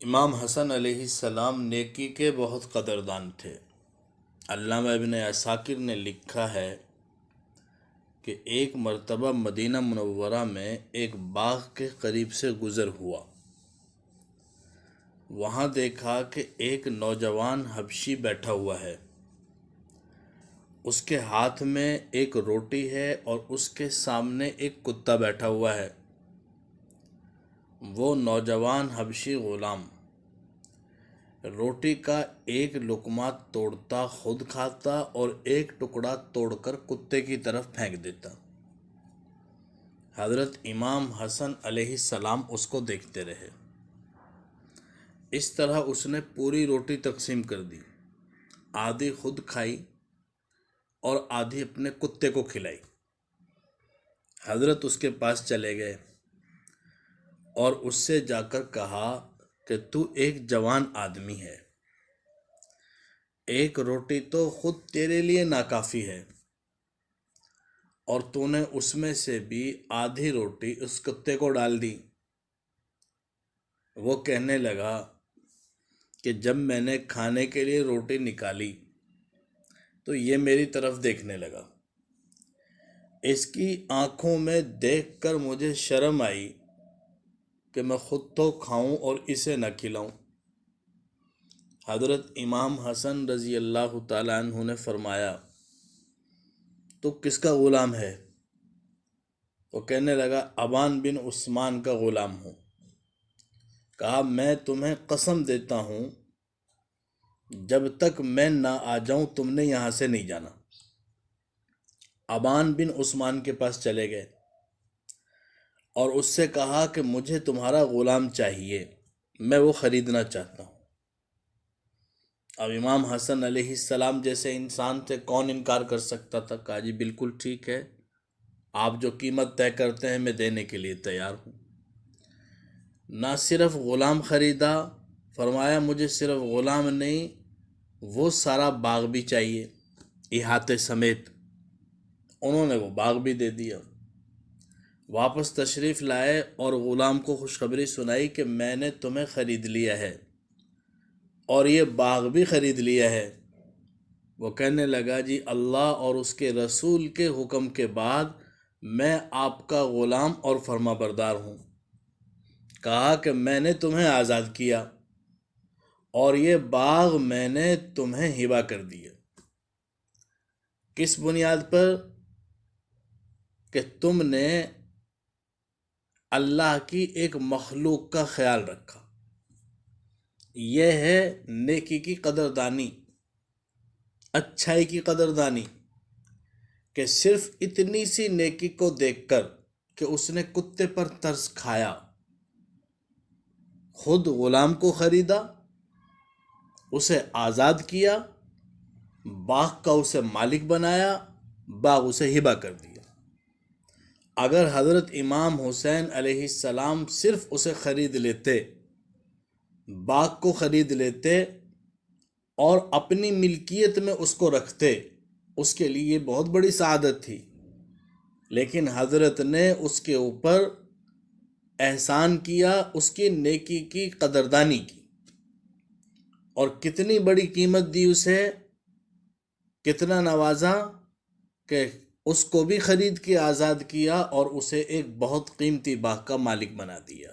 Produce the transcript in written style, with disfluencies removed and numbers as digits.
امام حسن علیہ السلام نیکی کے بہت قدردان تھے۔ علامہ ابن عساکر نے لکھا ہے کہ ایک مرتبہ مدینہ منورہ میں ایک باغ کے قریب سے گزر ہوا۔ وہاں دیکھا کہ ایک نوجوان حبشی بیٹھا ہوا ہے۔ اس کے ہاتھ میں ایک روٹی ہے اور اس کے سامنے ایک کتا بیٹھا ہوا ہے۔ وہ نوجوان حبشی غلام روٹی کا ایک لقمہ توڑتا، خود کھاتا اور ایک ٹکڑا توڑ کر کتے کی طرف پھینک دیتا۔ حضرت امام حسن علیہ السلام اس کو دیکھتے رہے۔ اس طرح اس نے پوری روٹی تقسیم کر دی، آدھی خود کھائی اور آدھی اپنے کتے کو کھلائی۔ حضرت اس کے پاس چلے گئے اور اس سے جا کر کہا کہ تو ایک جوان آدمی ہے، ایک روٹی تو خود تیرے لیے ناکافی ہے اور تو نے اس میں سے بھی آدھی روٹی اس کتے کو ڈال دی۔ وہ کہنے لگا کہ جب میں نے کھانے کے لیے روٹی نکالی تو یہ میری طرف دیکھنے لگا۔ اس کی آنکھوں میں دیکھ کر مجھے شرم آئی کہ میں خود تو کھاؤں اور اسے نہ کھلاؤں۔ حضرت امام حسن رضی اللہ تعالیٰ عنہ نے فرمایا، تو کس کا غلام ہے؟ وہ کہنے لگا، ابان بن عثمان کا غلام ہوں۔ کہا، میں تمہیں قسم دیتا ہوں جب تک میں نہ آ جاؤں تم نے یہاں سے نہیں جانا۔ ابان بن عثمان کے پاس چلے گئے اور اس سے کہا کہ مجھے تمہارا غلام چاہیے، میں وہ خریدنا چاہتا ہوں۔ اب امام حسن علیہ السلام جیسے انسان تھے، کون انکار کر سکتا تھا؟ کہا، جی بالکل ٹھیک ہے، آپ جو قیمت طے کرتے ہیں میں دینے کے لیے تیار ہوں۔ نہ صرف غلام خریدا، فرمایا مجھے صرف غلام نہیں، وہ سارا باغ بھی چاہیے احاطے سمیت۔ انہوں نے وہ باغ بھی دے دیا۔ واپس تشریف لائے اور غلام کو خوشخبری سنائی کہ میں نے تمہیں خرید لیا ہے اور یہ باغ بھی خرید لیا ہے۔ وہ کہنے لگا، جی اللہ اور اس کے رسول کے حکم کے بعد میں آپ کا غلام اور فرما بردار ہوں۔ کہا کہ میں نے تمہیں آزاد کیا اور یہ باغ میں نے تمہیں ہبہ کر دیا۔ کس بنیاد پر؟ کہ تم نے اللہ کی ایک مخلوق کا خیال رکھا۔ یہ ہے نیکی کی قدردانی، اچھائی کی قدردانی، کہ صرف اتنی سی نیکی کو دیکھ کر کہ اس نے کتے پر ترس کھایا، خود غلام کو خریدا، اسے آزاد کیا، باغ کا اسے مالک بنایا، باغ اسے ہبہ کر دیا۔ اگر حضرت امام حسین علیہ السلام صرف اسے خرید لیتے، باغ کو خرید لیتے اور اپنی ملکیت میں اس کو رکھتے، اس کے لیے بہت بڑی سعادت تھی۔ لیکن حضرت نے اس کے اوپر احسان کیا، اس کی نیکی کی قدردانی کی، اور کتنی بڑی قیمت دی اسے، کتنا نوازا کہ اس کو بھی خرید کے آزاد کیا اور اسے ایک بہت قیمتی باغ کا مالک بنا دیا۔